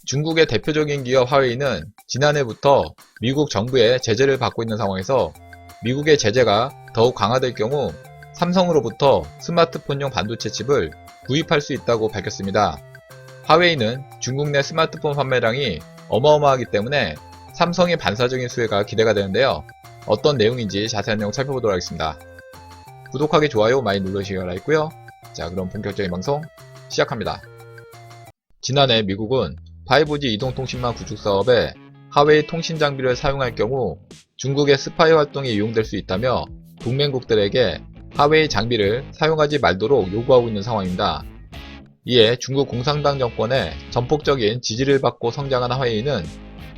중국의 대표적인 기업 화웨이는 지난해부터 미국 정부의 제재를 받고 있는 상황에서 미국의 제재가 더욱 강화될 경우 삼성으로부터 스마트폰용 반도체 칩을 구입할 수 있다고 밝혔습니다. 화웨이는 중국 내 스마트폰 판매량이 어마어마하기 때문에 삼성의 반사적인 수혜가 기대가 되는데요. 어떤 내용인지 자세한 내용 살펴보도록 하겠습니다. 구독하기, 좋아요 많이 눌러주시기 바라겠고요. 자, 그럼 본격적인 방송 시작합니다. 지난해 미국은 5G 이동통신망 구축 사업에 화웨이 통신 장비를 사용할 경우 중국의 스파이 활동에 이용될 수 있다며 동맹국들에게 화웨이 장비를 사용하지 말도록 요구하고 있는 상황입니다. 이에 중국 공산당 정권의 전폭적인 지지를 받고 성장한 화웨이는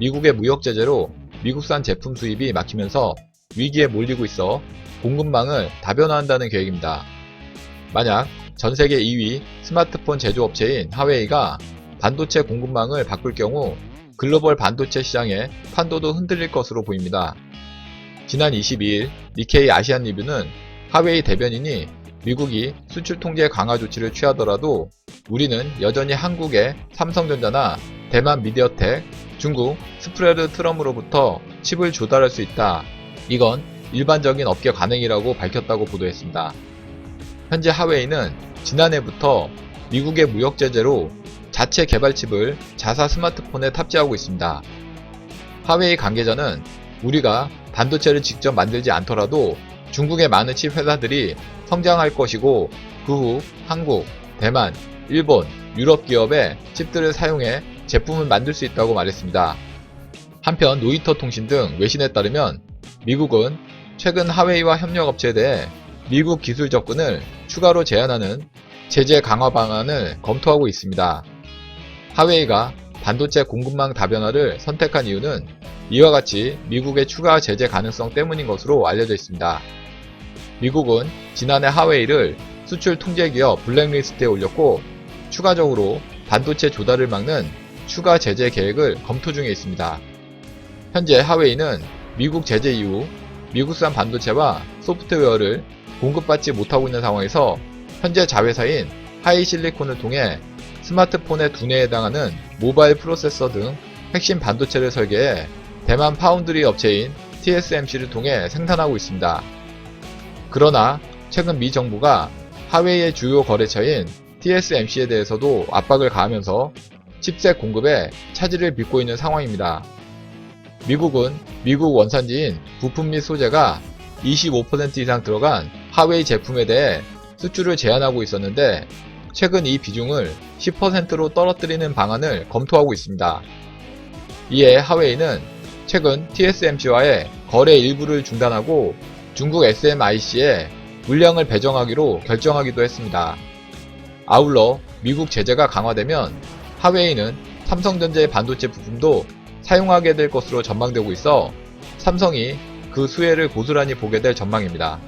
미국의 무역 제재로 미국산 제품 수입이 막히면서 위기에 몰리고 있어 공급망을 다변화한다는 계획입니다. 만약 전세계 2위 스마트폰 제조업체인 화웨이가 반도체 공급망을 바꿀 경우 글로벌 반도체 시장의 판도도 흔들릴 것으로 보입니다. 지난 22일 니케이 아시안 리뷰는 화웨이 대변인이 미국이 수출 통제 강화 조치를 취하더라도 우리는 여전히 한국의 삼성전자나 대만 미디어텍, 중국 스프레드 트럼으로부터 칩을 조달할 수 있다. 이건 일반적인 업계 관행이라고 밝혔다고 보도했습니다. 현재 화웨이는 지난해부터 미국의 무역 제재로 자체 개발 칩을 자사 스마트폰에 탑재하고 있습니다. 화웨이 관계자는 우리가 반도체를 직접 만들지 않더라도 중국의 많은 칩 회사들이 성장할 것이고 그 후 한국, 대만, 일본, 유럽 기업의 칩들을 사용해 제품을 만들 수 있다고 말했습니다. 한편 로이터 통신 등 외신에 따르면 미국은 최근 화웨이와 협력업체에 대해 미국 기술 접근을 추가로 제한하는 제재 강화 방안을 검토하고 있습니다. 화웨이가 반도체 공급망 다변화를 선택한 이유는 이와 같이 미국의 추가 제재 가능성 때문인 것으로 알려져 있습니다. 미국은 지난해 화웨이를 수출 통제 기업 블랙리스트에 올렸고 추가적으로 반도체 조달을 막는 추가 제재 계획을 검토 중에 있습니다. 현재 화웨이는 미국 제재 이후 미국산 반도체와 소프트웨어를 공급받지 못하고 있는 상황에서 현재 자회사인 하이실리콘을 통해 스마트폰의 두뇌에 해당하는 모바일 프로세서 등 핵심 반도체를 설계해 대만 파운드리 업체인 TSMC를 통해 생산하고 있습니다. 그러나 최근 미 정부가 화웨이의 주요 거래처인 TSMC에 대해서도 압박을 가하면서 칩셋 공급에 차질을 빚고 있는 상황입니다. 미국은 미국 원산지인 부품 및 소재가 25% 이상 들어간 화웨이 제품에 대해 수출을 제한하고 있었는데 최근 이 비중을 10%로 떨어뜨리는 방안을 검토하고 있습니다. 이에 화웨이는 최근 TSMC와의 거래 일부를 중단하고 중국 SMIC에 물량을 배정하기로 결정하기도 했습니다. 아울러 미국 제재가 강화되면 화웨이는 삼성전자의 반도체 부품도 사용하게 될 것으로 전망되고 있어 삼성이 그 수혜를 고스란히 보게 될 전망입니다.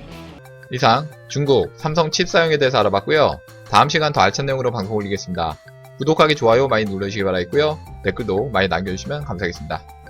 이상 중국 삼성 칩 사용에 대해서 알아봤고요. 다음 시간 더 알찬 내용으로 방송 올리겠습니다. 구독하기, 좋아요 많이 눌러주시기 바라겠고요. 댓글도 많이 남겨주시면 감사하겠습니다.